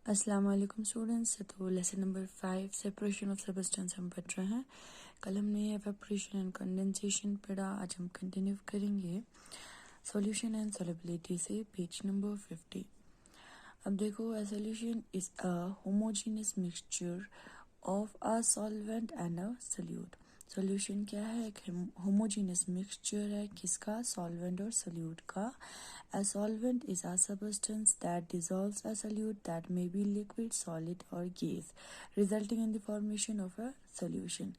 अस्सलाम वालेकुम स्टूडेंट्स। तो lesson number 5 separation of substance हम पढ़ रहे हैं। कल हमने एवापोरेशन एंड कंडेंसेशन पढ़ा, आज हम कंटिन्यू करेंगे सॉल्यूशन एंड सॉल्युबिलिटी से पेज नंबर 50। अब देखो, a solution is a homogeneous mixture of a solvent and a solute. Solution क्या है? एक होमोजेनियस मिक्सचर है, किसका? सॉल्वेंट और सॉल्यूट का। A solvent is a substance that dissolves a solute that may be liquid, solid or gas, resulting in the formation of a solution.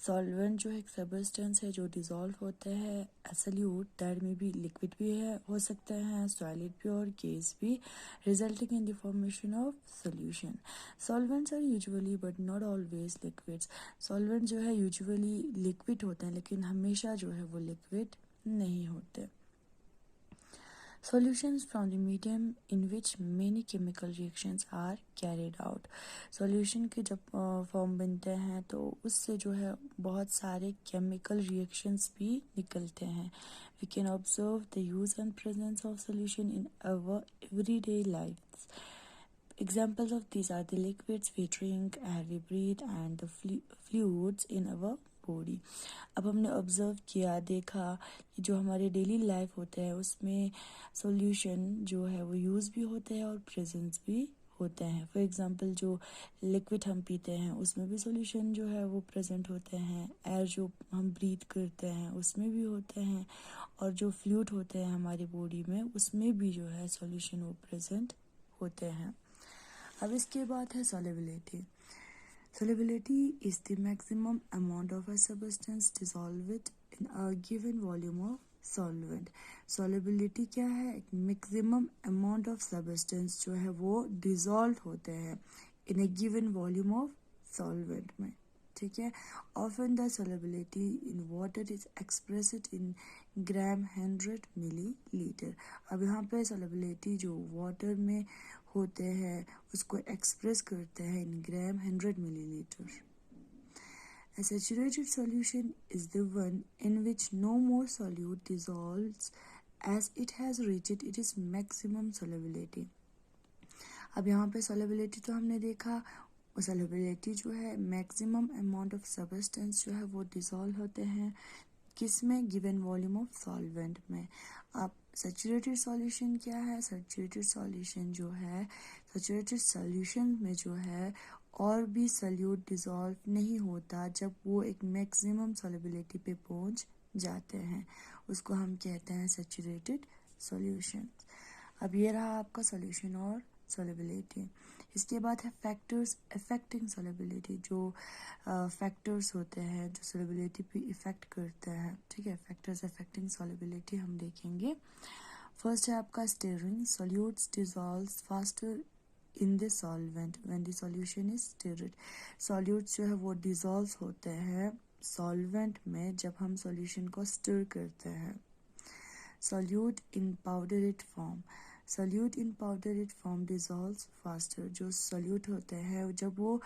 Solvent जो एक substance है जो dissolve होते हैं, a solute that may be liquid भी है, हो सकते हैं solid भी और gas भी, resulting in the formation of solution. Solvents are usually but not always liquids. Solvent जो है usually liquid होते हैं, लेकिन हमेशा जो है वो liquid नहीं होते. Solutions from the medium in which many chemical reactions are carried out. Solution के जब फॉर्म बनते हैं तो उससे जो है बहुत सारे chemical reactions भी निकलते हैं. We can observe the use and presence of solution in our everyday lives. Examples of these are the liquids we drink, air we breathe, and the fluids in our body. अब हमने observe किया, देखा कि जो हमारे daily life होते हैं उसमें सॉल्यूशन जो है वो यूज़ भी होते हैं और प्रेजेंस भी होते हैं. फॉर एग्जांपल जो लिक्विड हम पीते हैं उसमें भी सॉल्यूशन जो है वो प्रेजेंट होते हैं. एयर जो हम ब्रीथ करते हैं उसमें भी होते हैं, और जो फ्लूइड होते हैं हमारी बॉडी में उसमें भी जो है सॉल्यूशन वो प्रेजेंट होते हैं. अब इसके बाद है solubility. Solubility is the maximum amount of a substance dissolved in a given volume of solvent. Solubility क्या है? एक maximum amount of substance जो है वो dissolved होते हैं in a given volume of solvent में. ठीक है. Often the solubility in water is expressed in gram 100 milliliter. अब यहाँ पे solubility जो water में होते हैं उसको एक्सप्रेस करते हैं इन ग्राम 100 milliliter. A saturated solution is the one in which no more solute dissolves as it has reached its maximum solubility. अब यहाँ पे solubility तो हमने देखा, solubility जो है मैक्सिमम अमाउंट ऑफ सब्सटेंस जो है वो डिसॉल्व होते हैं किस में? गिवन वॉल्यूम ऑफ सॉल्वेंट में. अब सैचुरेटेड सॉल्यूशन क्या है? सैचुरेटेड सॉल्यूशन जो है, सैचुरेटेड सॉल्यूशन में जो है और भी सॉल्यूट डिसॉल्व नहीं होता जब वो एक मैक्सिमम सॉल्युबिलिटी पे पहुंच जाते हैं, उसको हम कहते हैं सैचुरेटेड सॉल्यूशन. अब ये रहा आपका सॉल्यूशन और सॉल्युबिलिटी. इसके बाद है फैक्टर्स अफेक्टिंग सॉल्युबिलिटी. जो फैक्टर्स होते हैं जो सॉल्युबिलिटी पे इफेक्ट करते हैं. ठीक है, फैक्टर्स अफेक्टिंग सॉल्युबिलिटी हम देखेंगे. फर्स्ट है आपका stirring. Solutes dissolves faster in the solvent when the solution is stirred. Solutes जो है वो डिसॉल्व होते हैं सॉल्वेंट में जब हम सॉल्यूशन को स्टिर करते हैं. Solute in powdered form. Solute in powdered form dissolves faster. जो सॉल्यूट होते हैं जब वो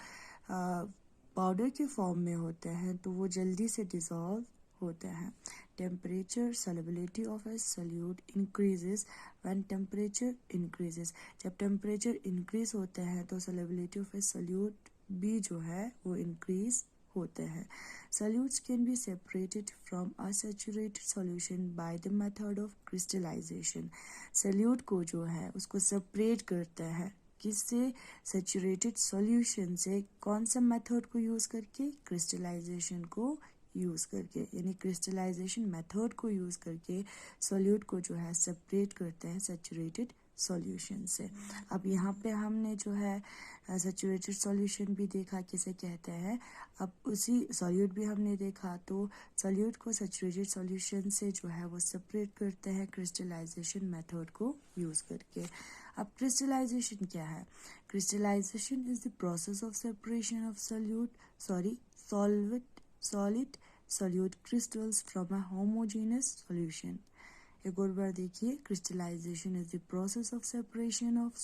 पाउडर के फॉर्म में होते हैं तो वो जल्दी से डिसॉल्व होते हैं. Temperature solubility of A solute increases when temperature increases. जब टेम्परेचर इंक्रीज होते हैं तो सॉल्युबिलिटी ऑफ ए सॉल्यूट भी जो है वो इंक्रीज होते हैं. Solutes can be separated from a saturated solution by the method of crystallization. Solute को जो है उसको separate करते हैं किससे? सैचुरेटेड सॉल्यूशन से. कौन सा मेथड को यूज़ करके? क्रिस्टलाइजेशन को यूज़ करके, यानी क्रिस्टलाइजेशन मेथड को यूज़ करके सॉल्यूट को जो है सेपरेट करते हैं सैचुरेटेड सॉल्यूशन से. अब यहाँ पे हमने जो है सैचुरेटेड सॉल्यूशन भी देखा किसे कहते हैं. अब उसी सॉल्यूट भी हमने देखा, तो सॉल्यूट को सैचुरेटेड सॉल्यूशन से जो है वो सेपरेट करते हैं क्रिस्टलाइजेशन मेथड को यूज़ करके. अब क्रिस्टलाइजेशन क्या है? Crystallisation is the process of separation of solid solute crystals from a homogeneous solution. एक और बार देखिए, crystallisation is the process of separation of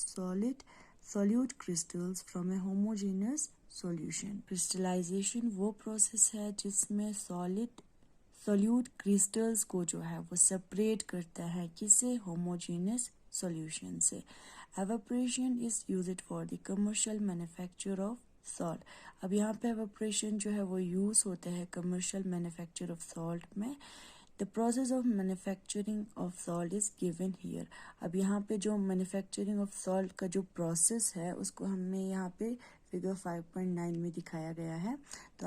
solute crystals from a homogeneous solution. Crystallisation वो प्रोसेस है जिसमें solute crystals को जो है वो सेपरेट करता है किससे? होमोजेनियस सॉल्यूशन से. Evaporation is used for the commercial manufacture of salt. अब यहाँ पे एवापोरेशन जो है वो यूज़ होता है कमर्शियल मैन्युफैक्चर ऑफ सॉल्ट में। The process of manufacturing of salt is given here. अब यहाँ पे जो मैन्युफैक्चरिंग ऑफ सॉल्ट का जो प्रोसेस है उसको हमें यहाँ पे फिगर 5.9 में दिखाया गया है। तो